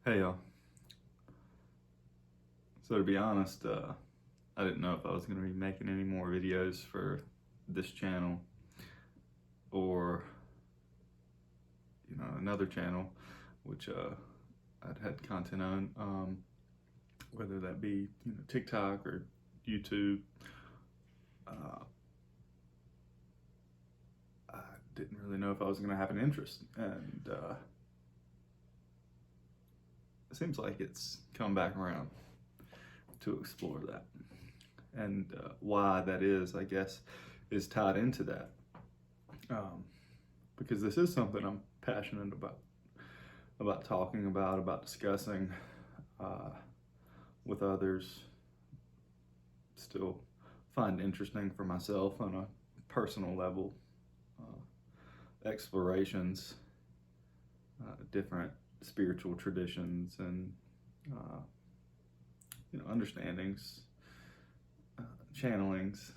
Hey y'all. So to be honest, I didn't know if I was going to be making any more videos for this channel or another channel, which I'd had content on, whether that be TikTok or YouTube. I didn't really know if I was going to have an interest, and it seems like it's come back around to explore that. And why that is, I guess, is tied into that. Because this is something I'm passionate about talking about discussing with others, still find interesting for myself on a personal level. Explorations, different spiritual traditions, and understandings, channelings.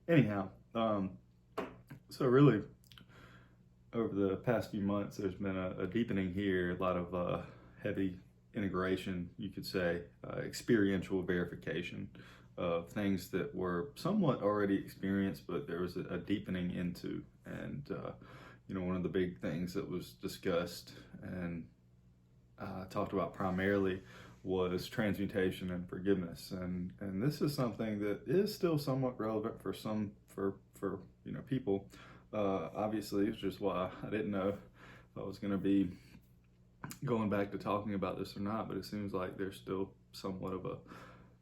Anyhow, so really, over the past few months, there's been a deepening here, a lot of heavy integration, you could say, experiential verification of things that were somewhat already experienced, but there was a deepening into. And one of the big things that was discussed and talked about primarily was transmutation and forgiveness, and this is something that is still somewhat relevant for people. Obviously, it's just why I didn't know if I was going to be going back to talking about this or not, but it seems like there's still somewhat of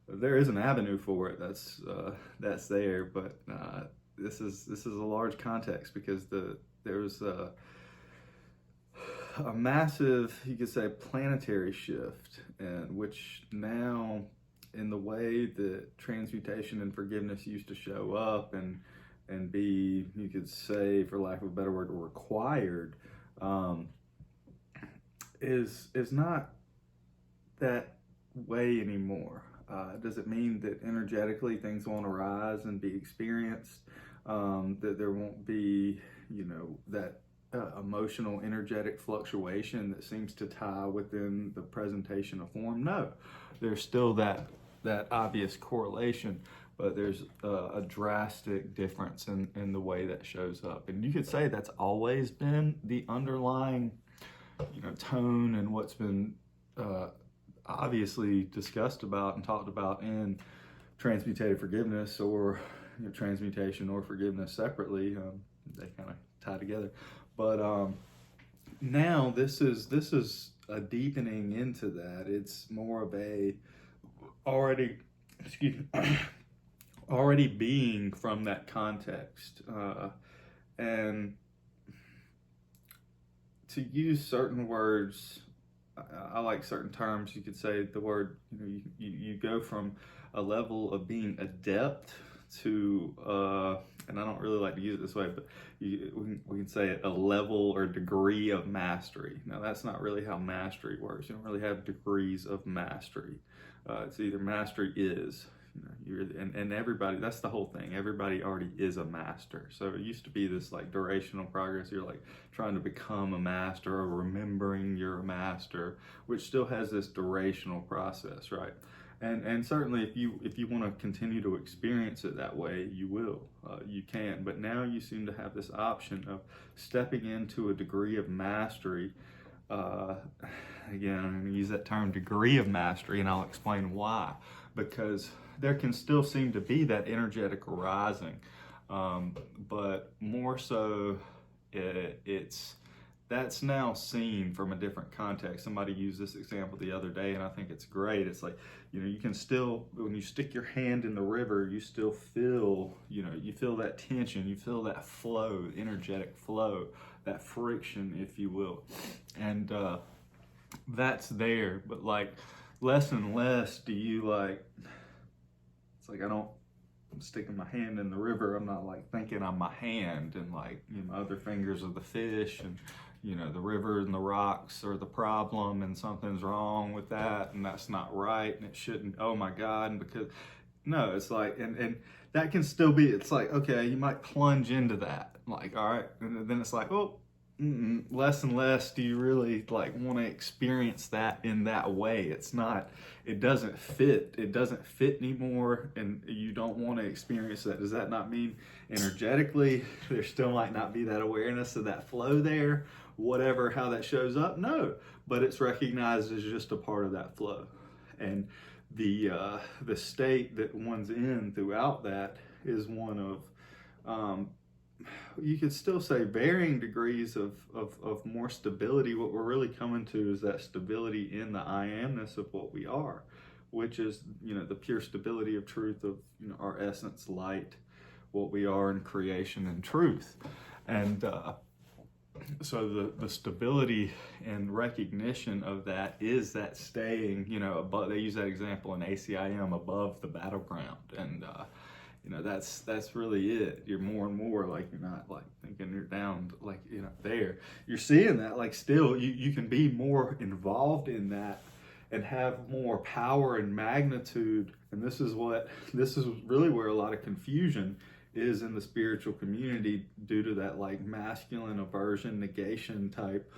there is an avenue for it that's there, but this is a large context, because there's a massive, you could say, planetary shift, and which now, in the way that transmutation and forgiveness used to show up and be, you could say, for lack of a better word, required, is not that way anymore. Does it mean that energetically things won't arise and be experienced? That there won't be, that emotional, energetic fluctuation that seems to tie within the presentation of form? No, there's still that obvious correlation, but there's a drastic difference in the way that shows up. And you could say that's always been the underlying, tone, and what's been obviously discussed about and talked about in transmutative forgiveness, or transmutation or forgiveness separately. They kind of tie together. But now this is a deepening into that. It's more of a already being from that context, and to use certain words, I like certain terms. You could say the word, you go from a level of being adept to, and I don't really like to use it this way, but we can say a level or degree of mastery. Now, that's not really how mastery works. You don't really have degrees of mastery. It's either mastery is, and everybody, that's the whole thing. Everybody already is a master. So it used to be this like durational progress. You're like trying to become a master, or remembering you're a master, which still has this durational process, right? And certainly if you want to continue to experience it that way, you will, you can. But now you seem to have this option of stepping into a degree of mastery. Again, I'm going to use that term, degree of mastery, and I'll explain why. Because there can still seem to be that energetic arising, but more so, that's now seen from a different context. Somebody used this example the other day, and I think it's great. It's like, you can still, when you stick your hand in the river, you still feel, you feel that tension, you feel that flow, energetic flow, that friction, if you will. And that's there, but like less and less do you it's like I'm sticking my hand in the river, I'm not like thinking I'm my hand, and like, my other fingers are the fish, and the river and the rocks are the problem, and something's wrong with that, and that's not right, and it shouldn't, oh my God. And because, no, it's like, and that can still be, it's like, okay, you might plunge into that, like, all right, and then it's like, oh, less and less do you really like want to experience that in that way. It doesn't fit anymore, and you don't want to experience that. Does that not mean energetically there still might not be that awareness of that flow there, whatever how that shows up? No, but it's recognized as just a part of that flow. And the state that one's in throughout that is one of you could still say varying degrees of more stability. What we're really coming to is that stability in the I amness of what we are, which is, the pure stability of truth of, our essence, light, what we are in creation and truth. And so the stability and recognition of that is that staying, above. They use that example in ACIM, above the battleground. And that's really it. You're more and more like, you're not like thinking you're down, like, there. You're seeing that, like, still you can be more involved in that and have more power and magnitude. And this is really where a lot of confusion is in the spiritual community, due to that like masculine aversion, negation type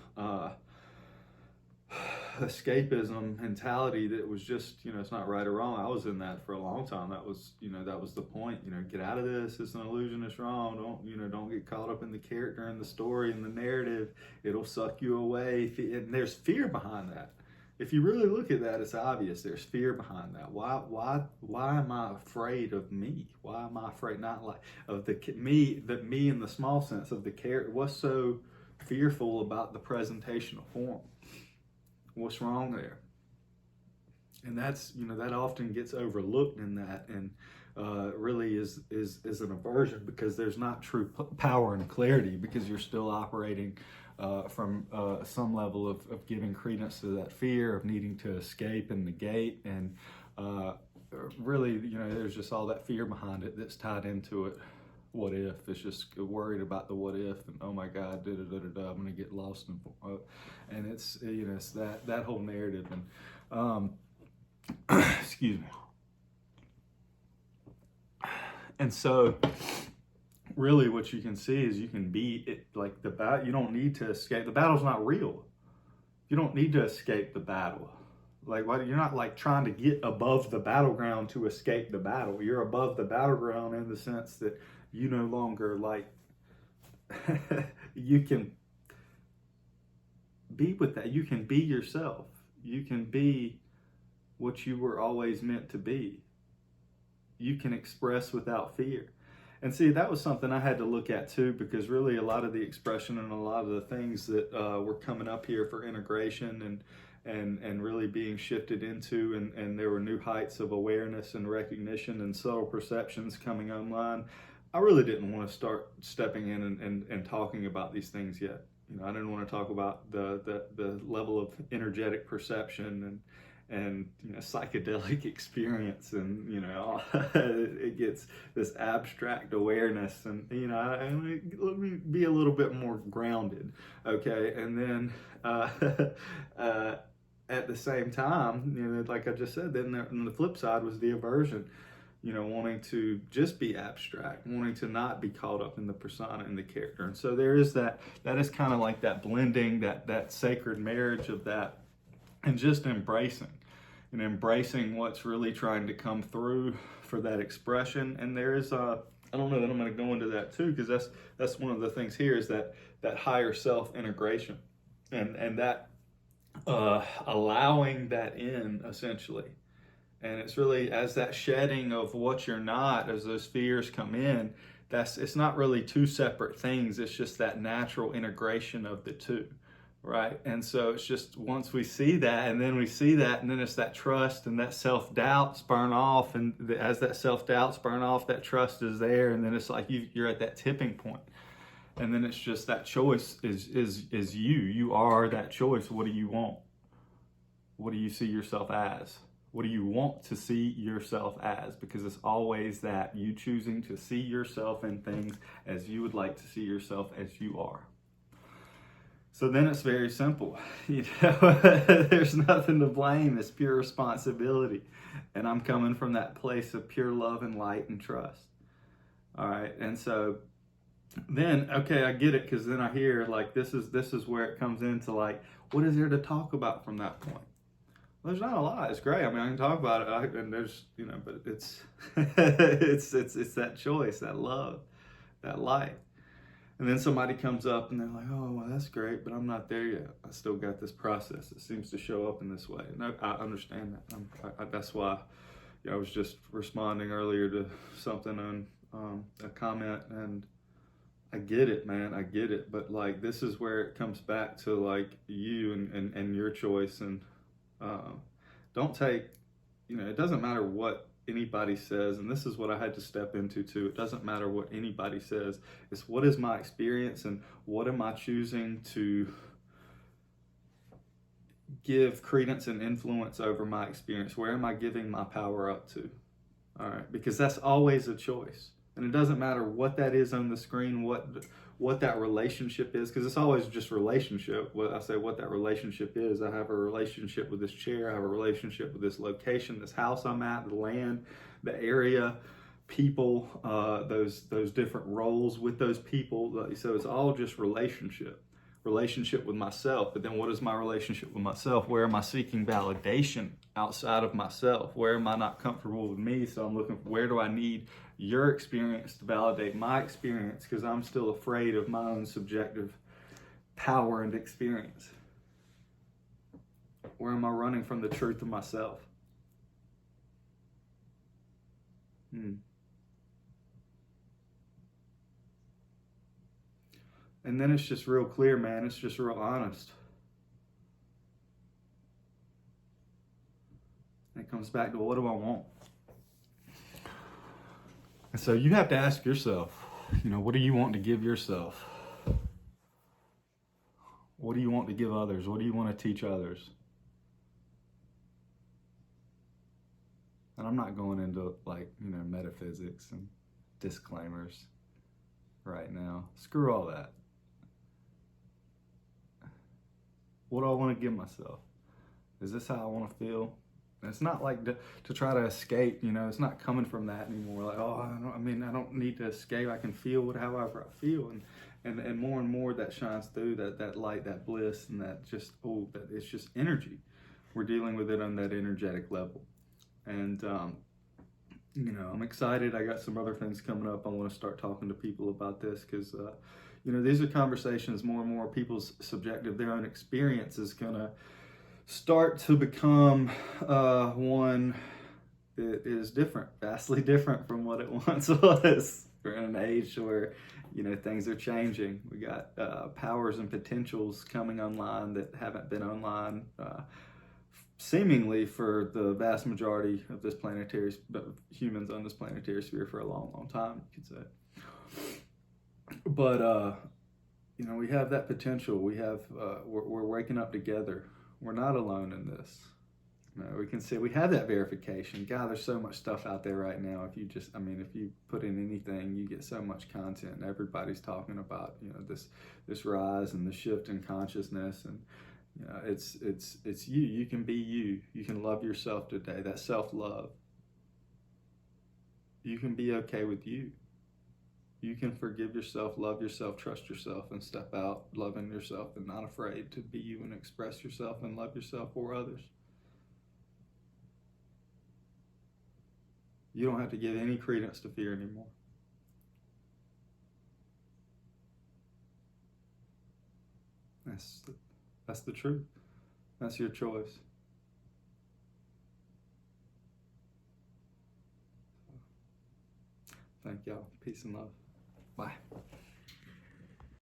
escapism mentality that was just, it's not right or wrong. I was in that for a long time. That was the point, get out of this. It's an illusion. It's wrong. Don't get caught up in the character and the story and the narrative. It'll suck you away. And there's fear behind that. If you really look at that, it's obvious there's fear behind that. Why am I afraid of me? Why am I afraid not like of the me in the small sense of the character? What's so fearful about the presentational form? What's wrong there? And that's, that often gets overlooked in that, and really is an aversion, because there's not true power and clarity, because you're still operating from some level of giving credence to that fear of needing to escape and negate. And really, there's just all that fear behind it that's tied into it. What if? It's just worried about the what if, and oh my God, I'm going to get lost and it's it's that whole narrative. And excuse me. And so really what you can see is you can be it, like the battle. You don't need to escape. The battle's not real. You don't need to escape the battle. Like, why, you're not like trying to get above the battleground to escape the battle. You're above the battleground in the sense that you no longer like you can be with that. You can be yourself. You can be what you were always meant to be. You can express without fear. And see, that was something I had to look at too, because really a lot of the expression and a lot of the things that were coming up here for integration and really being shifted into, and there were new heights of awareness and recognition and subtle perceptions coming online. I really didn't want to start stepping in and talking about these things yet. I didn't want to talk about the level of energetic perception and psychedelic experience, and it gets this abstract awareness, and let me be a little bit more grounded, okay? And then at the same time, like I just said, then on the flip side was the aversion, wanting to just be abstract, wanting to not be caught up in the persona and the character. And so there is that is kind of like that blending, that sacred marriage of that, and just embracing what's really trying to come through for that expression. And there is I don't know that I'm going to go into that too, because that's one of the things here, is that higher self integration, and that allowing that in, essentially. And it's really as that shedding of what you're not, as those fears come in, it's not really two separate things. It's just that natural integration of the two, right? And so it's just once we see that, and then it's that trust and that self-doubts burn off. And as that self-doubts burn off, that trust is there. And then it's like you're at that tipping point. And then it's just that choice is you. You are that choice. What do you want? What do you see yourself as? What do you want to see yourself as? Because it's always that, you choosing to see yourself in things as you would like to see yourself as you are. So then it's very simple. There's nothing to blame. It's pure responsibility. And I'm coming from that place of pure love and light and trust. All right. And so then okay, I get it, because then I hear like this is where it comes into like, what is there to talk about from that point? Well, there's not a lot. It's great. I mean, I can talk about it, and there's but it's it's that choice, that love, that light. And then somebody comes up and they're like, "Oh, well, that's great, but I'm not there yet. I still got this process. It seems to show up in this way." And I understand that. That's why I was just responding earlier to something on a comment, and I get it, man. I get it. But like, this is where it comes back to like you and your choice. And uh, don't take, it doesn't matter what anybody says. And this is what I had to step into too. It doesn't matter what anybody says. It's what is my experience and what am I choosing to give credence and influence over my experience? Where am I giving my power up to? All right, because that's always a choice. And it doesn't matter what that is on the screen, what that relationship is, because it's always just relationship. What I say, what that relationship is. I have a relationship with this chair. I have a relationship with this location, this house I'm at, the land, the area, people, those different roles with those people. So it's all just relationship with myself. But then what is my relationship with myself? Where am I seeking validation outside of myself? Where am I not comfortable with me? So I'm looking for, where do I need your experience to validate my experience, because I'm still afraid of my own subjective power and experience. Where am I running from the truth of myself? And then it's just real clear, man. It's just real honest. And it comes back to, what do I want? And so you have to ask yourself, what do you want to give yourself? What do you want to give others? What do you want to teach others? And I'm not going into metaphysics and disclaimers right now. Screw all that. What do I want to give myself? Is this how I want to feel? And it's not like to try to escape, it's not coming from that anymore. Like, oh, I don't need to escape. I can feel however I feel. And more that shines through, that light, that bliss, and that just, that it's just energy. We're dealing with it on that energetic level. And, I'm excited. I got some other things coming up. I want to start talking to people about this, because, these are conversations, more and more people's subjective, their own experience is going to start to become one that is different, vastly different from what it once was. We're in an age where, things are changing. We got powers and potentials coming online that haven't been online seemingly for the vast majority of this humans on this planetary sphere for a long, long time, you could say. But, we have that potential. We're waking up together. We're not alone in this. We can say we have that verification. God, there's so much stuff out there right now. If you put in anything, you get so much content. Everybody's talking about, this rise and the shift in consciousness, and it's you. You can be you. You can love yourself today. That self-love. You can be okay with you. You can forgive yourself, love yourself, trust yourself, and step out loving yourself and not afraid to be you and express yourself and love yourself for others. You don't have to give any credence to fear anymore. That's the truth. That's your choice. Thank y'all. Peace and love. Bye.